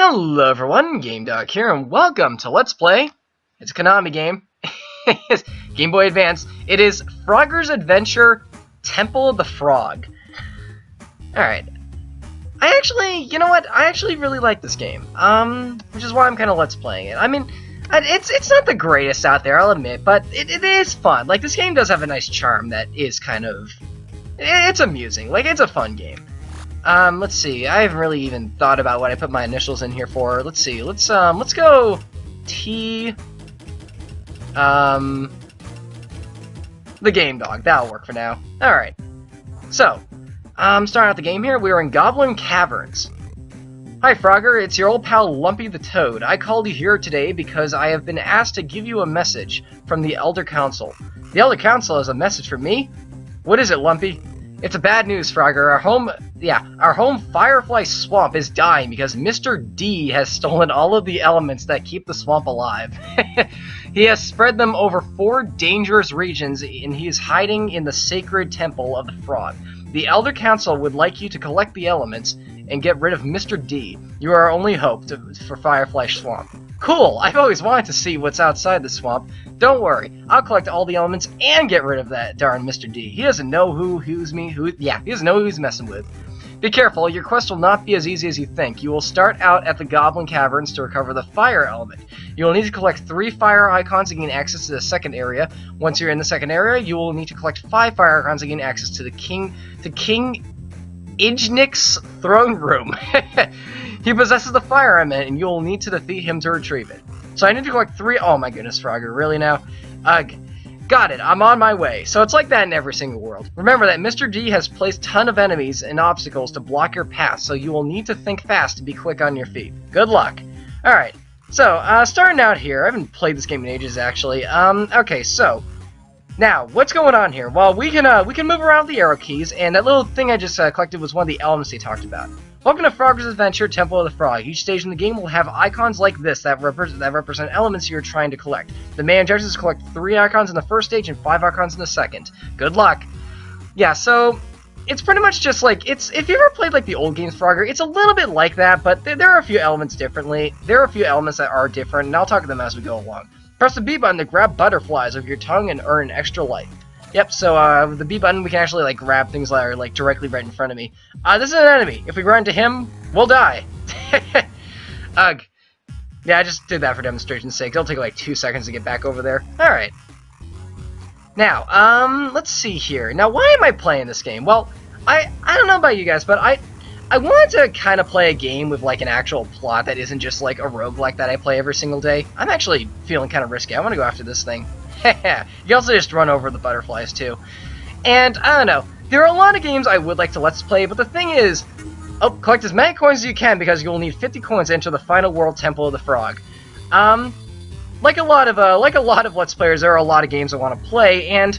Hello everyone, GameDog here, and welcome to Let's Play. It's a Konami game. It's Game Boy Advance. It is Frogger's Adventure Temple of the Frog. Alright. You know what? I actually really like this game. Which is why I'm kind of Let's Playing it. I mean, it's not the greatest out there, I'll admit, but it is fun. Like, this game does have a nice charm that is kind of... It's amusing. Like, it's a fun game. Let's see. I haven't really even thought about what I put my initials in here for. Let's see. Let's go T. The Game Dog. That'll work for now. Alright. So, starting out the game here, we are in Goblin caverns. Hi, Frogger. It's your old pal Lumpy the Toad. I called you here today because I have been asked to give you a message from the Elder Council. The Elder Council has a message for me? What is it, Lumpy? It's a bad news, Frogger. Our home Firefly Swamp is dying because Mr.D has stolen all of the elements that keep the swamp alive. He has spread them over 4 dangerous regions, and he is hiding in the sacred temple of the frog. The Elder Council would like you to collect the elements and get rid of Mr.D. You are our only hope for Firefly Swamp. Cool! I've always wanted to see what's outside the swamp. Don't worry, I'll collect all the elements and get rid of that darn Mr.D. He doesn't know he doesn't know who he's messing with. Be careful, your quest will not be as easy as you think. You will start out at the Goblin Caverns to recover the fire element. You will need to collect 3 fire icons to gain access to the second area. Once you're in the second area, you will need to collect 5 fire icons to gain access to King Ijnik's throne room. He possesses the fire element, and you will need to defeat him to retrieve it. So I need to collect 3... Oh my goodness, Frogger, really now? Got it, I'm on my way. So it's like that in every single world. Remember that Mr.D has placed a ton of enemies and obstacles to block your path, so you will need to think fast to be quick on your feet. Good luck. Alright, so, starting out here, I haven't played this game in ages, actually. Okay, so... Now, what's going on here? Well, we can move around the arrow keys, and that little thing I just collected was one of the elements they talked about. Welcome to Frogger's Adventure, Temple of the Frog. Each stage in the game will have icons like this that represent elements you're trying to collect. The main objective is to collect 3 icons in the first stage and 5 icons in the second. Good luck! Yeah, so it's pretty much just like, if you ever played like the old games Frogger, it's a little bit like that, but there are a few elements differently. There are a few elements that are different, and I'll talk to them as we go along. Press the B button to grab butterflies with your tongue and earn an extra life. Yep, so with the B button, we can actually like grab things that are like directly right in front of me. This is an enemy. If we run into him, we'll die. Ugh. Yeah, I just did that for demonstration's sake. It'll take like 2 seconds to get back over there. Alright. Now, let's see here. Now, why am I playing this game? Well, I don't know about you guys, but I wanted to kind of play a game with like an actual plot that isn't just like a roguelike that I play every single day. I'm actually feeling kind of risky. I want to go after this thing. You can also just run over the butterflies too. And, I don't know, there are a lot of games I would like to Let's Play, but the thing is, collect as many coins as you can because you will need 50 coins to enter the final world Temple of the Frog. Like a lot of Let's Players, there are a lot of games I want to play, and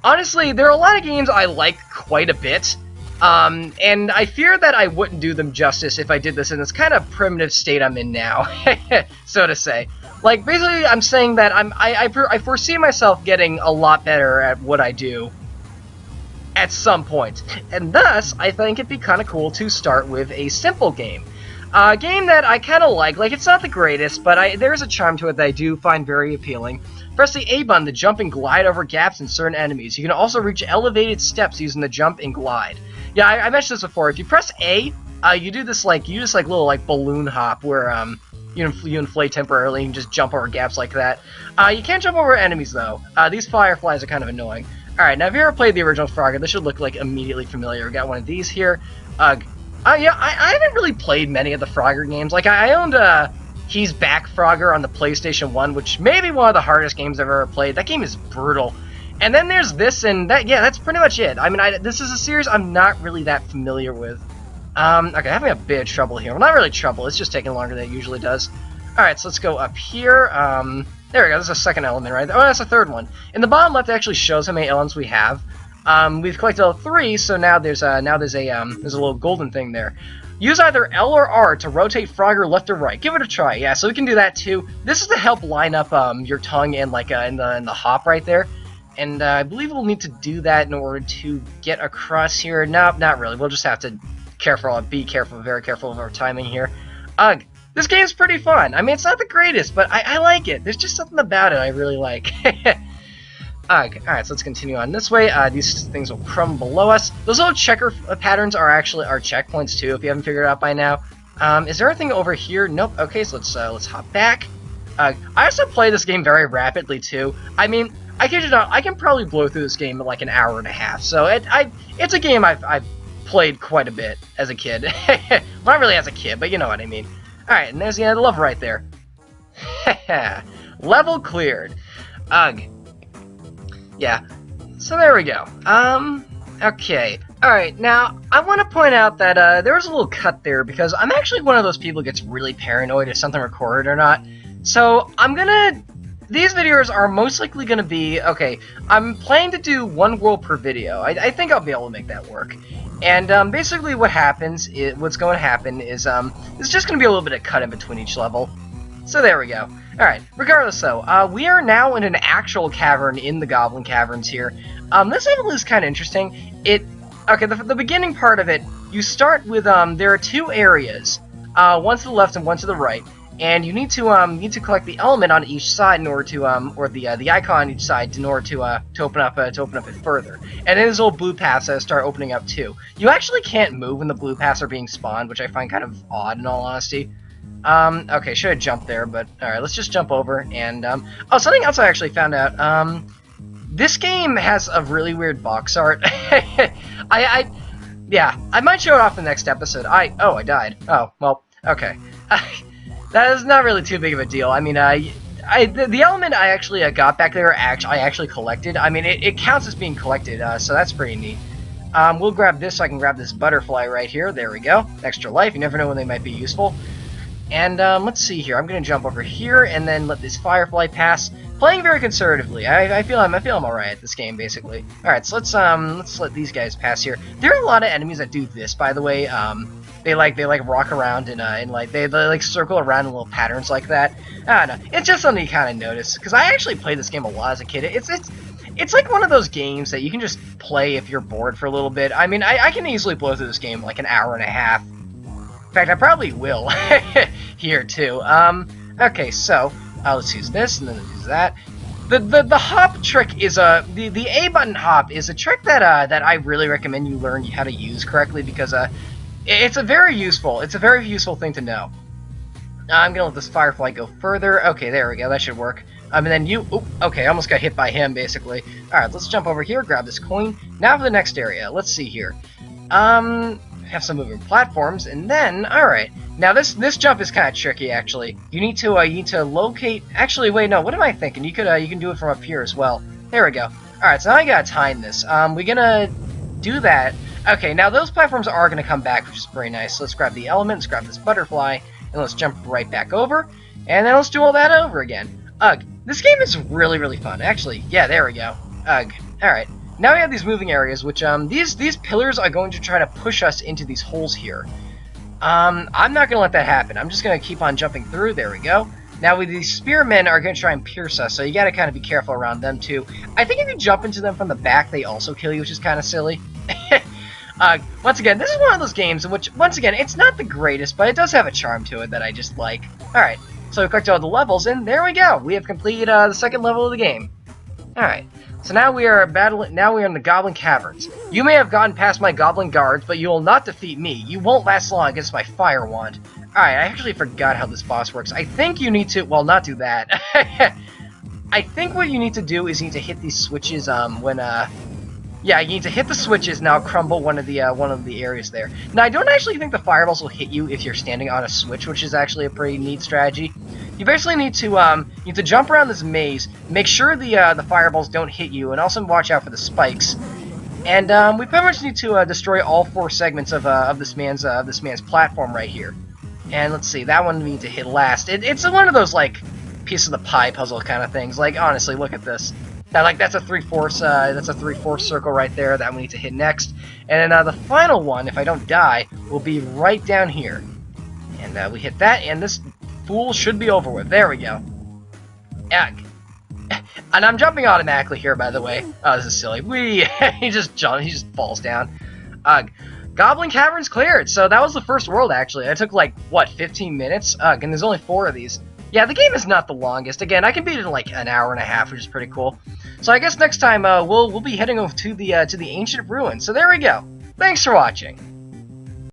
honestly, there are a lot of games I like quite a bit. And I fear that I wouldn't do them justice if I did this in this kind of primitive state I'm in now, so to say. Like, basically, I'm saying that I foresee myself getting a lot better at what I do at some point. And thus, I think it'd be kind of cool to start with a simple game. A game that I kind of like. Like, it's not the greatest, but there's a charm to it that I do find very appealing. Press the A button to jump and glide over gaps in certain enemies. You can also reach elevated steps using the jump and glide. Yeah, I mentioned this before. If you press A, you do this little like balloon hop where you inflate temporarily and just jump over gaps like that. You can't jump over enemies though. These fireflies are kind of annoying. All right, now if you ever played the original Frogger, this should look like immediately familiar. We got one of these here. Yeah, I haven't really played many of the Frogger games. Like I owned He's Back Frogger on the PlayStation 1, which may be one of the hardest games I've ever played. That game is brutal. And then there's this, and that's pretty much it. I mean, this is a series I'm not really that familiar with. Okay, having a bit of trouble here. Well, not really trouble, it's just taking longer than it usually does. Alright, so let's go up here. There we go, there's a second element right there. Oh, that's a third one. In the bottom left, it actually shows how many elements we have. We've collected all 3, so now there's a little golden thing there. Use either L or R to rotate Frogger left or right. Give it a try. Yeah, so we can do that too. This is to help line up your tongue in like in the hop right there. And I believe we'll need to do that in order to get across here. No, not really. We'll just have to be careful, very careful of our timing here. Ugh. This game's pretty fun. I mean, it's not the greatest, but I like it. There's just something about it I really like. Alright, so let's continue on this way. These things will crumble below us. Those little checker patterns are actually our checkpoints too, if you haven't figured it out by now. Is there anything over here? Nope. Okay, so let's hop back. I also play this game very rapidly too. I mean, I kid you not, I can probably blow through this game in like an hour and a half. So it's a game I've played quite a bit as a kid. Well, not really as a kid, but you know what I mean. Alright, and there's the end of the level right there. Level cleared. Ugh. Yeah. So there we go. Okay. Alright, now, I want to point out that there was a little cut there, because I'm actually one of those people who gets really paranoid if something recorded or not. So, these videos are most likely gonna be, okay, I'm planning to do one world per video. I think I'll be able to make that work. And basically what's going to happen is there's just going to be a little bit of cut in between each level. So there we go. Alright, regardless though, we are now in an actual cavern in the Goblin Caverns here. This level is kind of interesting. Okay, the beginning part of it, you start with, there are two areas, one to the left and one to the right. And you need to collect the element on each side in order to or the icon on each side in order to open up it further. And then there's little blue paths that start opening up too. You actually can't move when the blue paths are being spawned, which I find kind of odd in all honesty. Okay, should have jumped there, but alright, let's just jump over and oh, something else I actually found out. This game has a really weird box art. Yeah, I might show it off in the next episode. I died. Oh, well, okay. That is not really too big of a deal. I mean, the element I actually got back there, I actually collected. I mean, it counts as being collected, so that's pretty neat. We'll grab this so I can grab this butterfly right here. There we go. Extra life. You never know when they might be useful. And let's see here. I'm going to jump over here and then let this firefly pass. Playing very conservatively. I feel I'm alright at this game, basically. Alright, so let's let these guys pass here. There are a lot of enemies that do this, by the way. They rock around and like they like circle around in little patterns like that. I don't know. It's just something you kind of notice because I actually played this game a lot as a kid. It's like one of those games that you can just play if you're bored for a little bit. I mean, I can easily blow through this game in like an hour and a half. In fact, I probably will here too. Okay, so let's use this and then use that. The hop trick is the A button hop is a trick that I really recommend you learn how to use correctly because it's a very useful thing to know. I'm gonna let this firefly go further. Okay, there we go. That should work. And then you. Oop, okay, I almost got hit by him basically. All right, let's jump over here, grab this coin. Now for the next area. Let's see here. Have some moving platforms, and then all right. Now this jump is kind of tricky actually. You need to locate. Actually, wait, no. What am I thinking? You can do it from up here as well. There we go. All right, so now I gotta time this. We're gonna do that. Okay, now those platforms are going to come back, which is very nice. So let's grab the element, let's grab this butterfly, and let's jump right back over, and then let's do all that over again. Ugh, this game is really, really fun. Actually, yeah, there we go. Ugh, alright. Now we have these moving areas, which, these pillars are going to try to push us into these holes here. I'm not going to let that happen. I'm just going to keep on jumping through. There we go. Now, these spearmen are going to try and pierce us, so you got to kind of be careful around them, too. I think if you jump into them from the back, they also kill you, which is kind of silly. Once again, this is one of those games in which, once again, it's not the greatest, but it does have a charm to it that I just like. Alright, so we collected all the levels, and there we go! We have completed the second level of the game. Alright, so now we are in the Goblin Caverns. You may have gotten past my Goblin guards, but you will not defeat me. You won't last long against my fire wand. Alright, I actually forgot how this boss works. I think you need to, well, not do that. I think what you need to do is you need to hit these switches, yeah, you need to hit the switches, now crumble one of the areas there. Now, I don't actually think the fireballs will hit you if you're standing on a switch, which is actually a pretty neat strategy. You basically need to jump around this maze, make sure the fireballs don't hit you, and also watch out for the spikes. And we pretty much need to destroy all 4 segments of this man's platform right here. And let's see, that one we need to hit last. It's one of those like piece of the pie puzzle kind of things. Like honestly, look at this. Now, like that's a 3/4 circle right there that we need to hit next. And then the final one, if I don't die, will be right down here. And we hit that, and this fool should be over with. There we go. Ugh. And I'm jumping automatically here, by the way. Oh, this is silly. He just falls down. Ugh. Goblin caverns cleared. So that was the first world, actually. I took, like, what, 15 minutes? Ugh, and there's only 4 of these. Yeah, the game is not the longest. Again, I can beat it in, like, an hour and a half, which is pretty cool. So I guess next time, we'll be heading over to the ancient ruins. So there we go. Thanks for watching.